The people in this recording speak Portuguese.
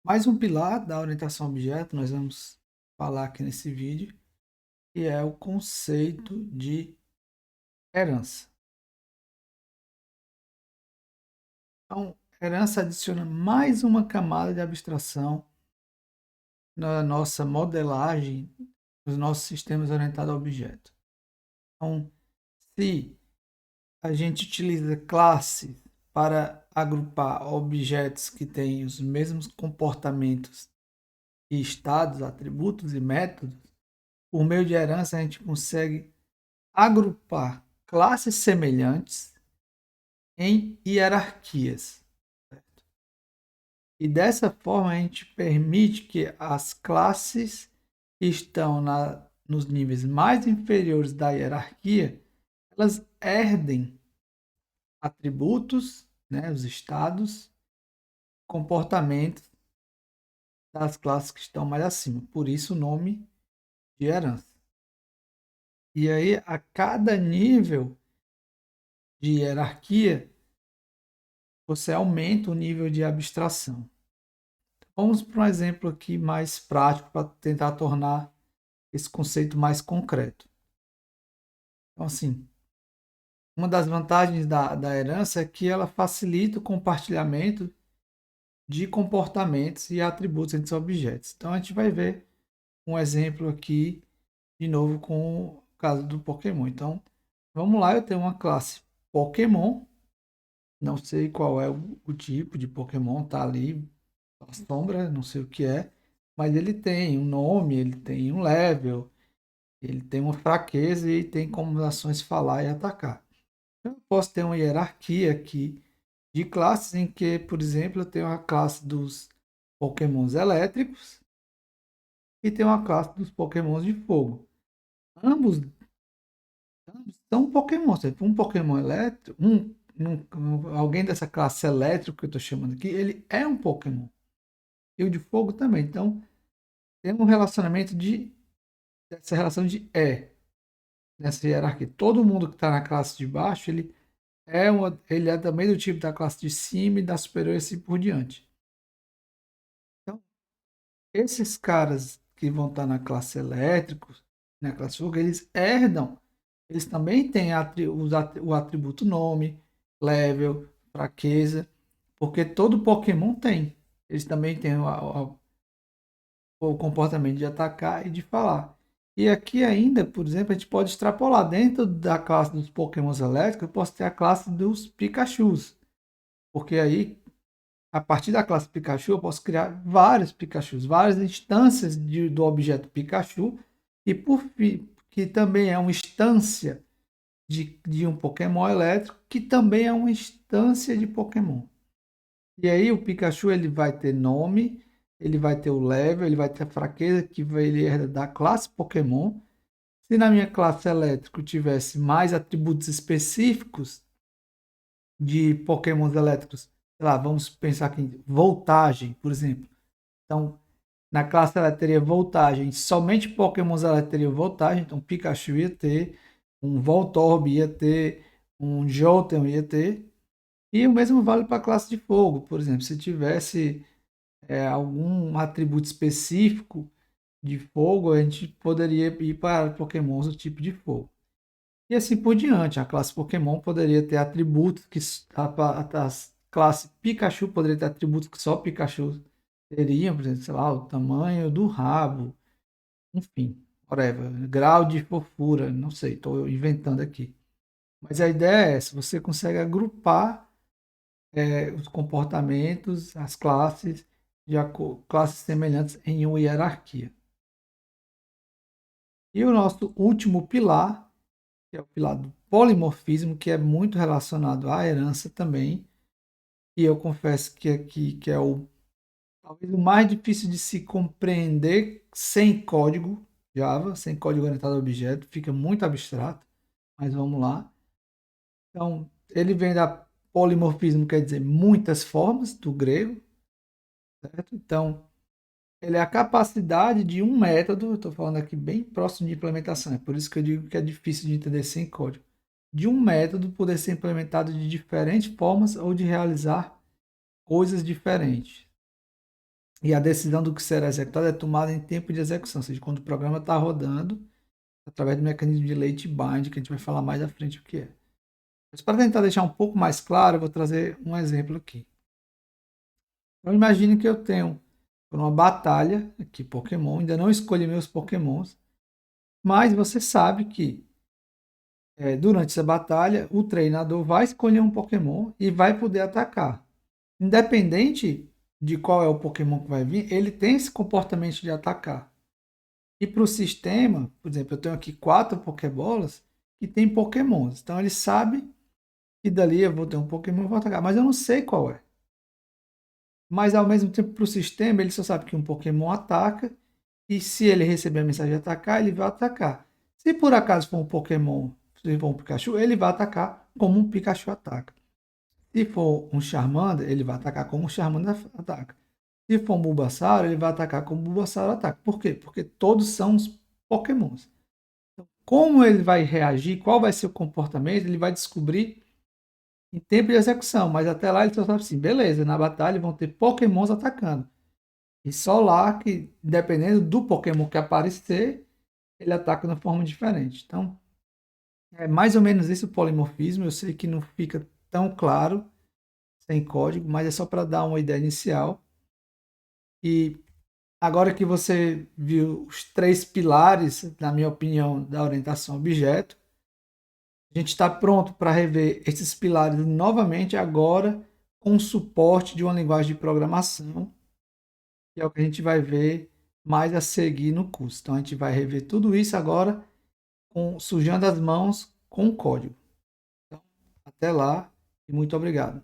Mais um pilar da orientação a objeto, nós vamos falar aqui nesse vídeo, que é o conceito de herança. Então, herança adiciona mais uma camada de abstração na nossa modelagem dos nossos sistemas orientados a objeto. Então, se a gente utiliza classes para agrupar objetos que têm os mesmos comportamentos e estados, atributos e métodos, por meio de herança a gente consegue agrupar classes semelhantes em hierarquias. E dessa forma a gente permite que as classes que estão nos níveis mais inferiores da hierarquia, elas herdem atributos, né, os estados, comportamentos das classes que estão mais acima. Por isso o nome de herança. E aí, a cada nível de hierarquia, você aumenta o nível de abstração. Vamos para um exemplo aqui mais prático para tentar tornar esse conceito mais concreto. Então, assim, uma das vantagens da herança é que ela facilita o compartilhamento de comportamentos e atributos entre os objetos. Então, a gente vai ver um exemplo aqui, de novo, com o caso do Pokémon. Então, vamos lá, eu tenho uma classe Pokémon, não sei qual é o tipo de Pokémon, tá ali, a sombra, não sei o que é, mas ele tem um nome, ele tem um level, ele tem uma fraqueza e tem como ações falar e atacar. Eu posso ter uma hierarquia aqui de classes em que, por exemplo, eu tenho a classe dos Pokémons elétricos e tenho a classe dos Pokémons de fogo. Ambos, ambos são Pokémons. Um Pokémon elétrico, alguém dessa classe elétrico que eu estou chamando aqui, ele é um Pokémon. E o de fogo também. Então, tem um relacionamento essa relação de nessa hierarquia. Todo mundo que está na classe de baixo, ele é também do tipo da classe de cima e da superior e assim por diante. Então, esses caras que vão estar na classe elétrico, na classe fogo, eles herdam, eles também têm o atributo nome, level, fraqueza, porque todo Pokémon tem. Eles também têm o comportamento de atacar e de falar. E aqui ainda, por exemplo, a gente pode extrapolar dentro da classe dos Pokémons elétricos, eu posso ter a classe dos Pikachus. Porque aí, a partir da classe Pikachu, eu posso criar vários Pikachus, várias instâncias do objeto Pikachu, e por fim, que também é uma instância de um Pokémon elétrico, que também é uma instância de Pokémon. E aí o Pikachu ele vai ter nome, ele vai ter o level, ele vai ter a fraqueza que ele herda da classe Pokémon. Se na minha classe elétrico tivesse mais atributos específicos de Pokémons elétricos, sei lá, vamos pensar aqui, voltagem, por exemplo. Então, na classe ela teria voltagem, somente Pokémons ela teria voltagem, então Pikachu ia ter, um Voltorb ia ter, um Jolteon ia ter, e o mesmo vale para a classe de fogo, por exemplo, se tivesse algum atributo específico de fogo, a gente poderia ir para Pokémons do tipo de fogo. E assim por diante. A classe Pokémon poderia ter atributos que a classe Pikachu poderia ter atributos que só Pikachu teria, por exemplo, sei lá, o tamanho do rabo, enfim, whatever, grau de fofura, não sei, estou inventando aqui. Mas a ideia é essa, você consegue agrupar os comportamentos, as classes, classes semelhantes em uma hierarquia. E o nosso último pilar, que é o pilar do polimorfismo, que é muito relacionado à herança também. E eu confesso que aqui que é talvez o mais difícil de se compreender sem código Java, sem código orientado a objeto, fica muito abstrato, mas vamos lá. Então, ele vem da polimorfismo, quer dizer muitas formas, do grego, certo? Então, ele é a capacidade de um método, eu estou falando aqui bem próximo de implementação, é por isso que eu digo que é difícil de entender sem código, de um método poder ser implementado de diferentes formas ou de realizar coisas diferentes. E a decisão do que será executado é tomada em tempo de execução, ou seja, quando o programa está rodando, através do mecanismo de late bind, que a gente vai falar mais à frente o que é. Mas para tentar deixar um pouco mais claro, eu vou trazer um exemplo aqui. Então imagine que eu tenho uma batalha aqui, Pokémon, ainda não escolhi meus Pokémons, mas você sabe que durante essa batalha o treinador vai escolher um Pokémon e vai poder atacar. Independente de qual é o Pokémon que vai vir, ele tem esse comportamento de atacar. E para o sistema, por exemplo, eu tenho aqui 4 Pokébolas que tem Pokémons. Então ele sabe que dali eu vou ter um Pokémon e vou atacar, mas eu não sei qual é. Mas ao mesmo tempo, para o sistema, ele só sabe que um Pokémon ataca. E se ele receber a mensagem de atacar, ele vai atacar. Se por acaso for um Pokémon, se for um Pikachu, ele vai atacar como um Pikachu ataca. Se for um Charmander, ele vai atacar como um Charmander ataca. Se for um Bulbasaur, ele vai atacar como um Bulbasaur ataca. Por quê? Porque todos são os Pokémons. Como ele vai reagir, qual vai ser o comportamento, ele vai descobrir em tempo de execução. Mas até lá ele só sabe assim, beleza, na batalha vão ter Pokémons atacando. E só lá que, dependendo do Pokémon que aparecer, ele ataca de forma diferente. Então, é mais ou menos isso o polimorfismo. Eu sei que não fica tão claro sem código, mas é só para dar uma ideia inicial. E agora que você viu os 3 pilares, na minha opinião, da orientação a objeto, a gente está pronto para rever esses pilares novamente agora com suporte de uma linguagem de programação, que é o que a gente vai ver mais a seguir no curso. Então a gente vai rever tudo isso agora sujando as mãos com o código. Então, até lá e muito obrigado.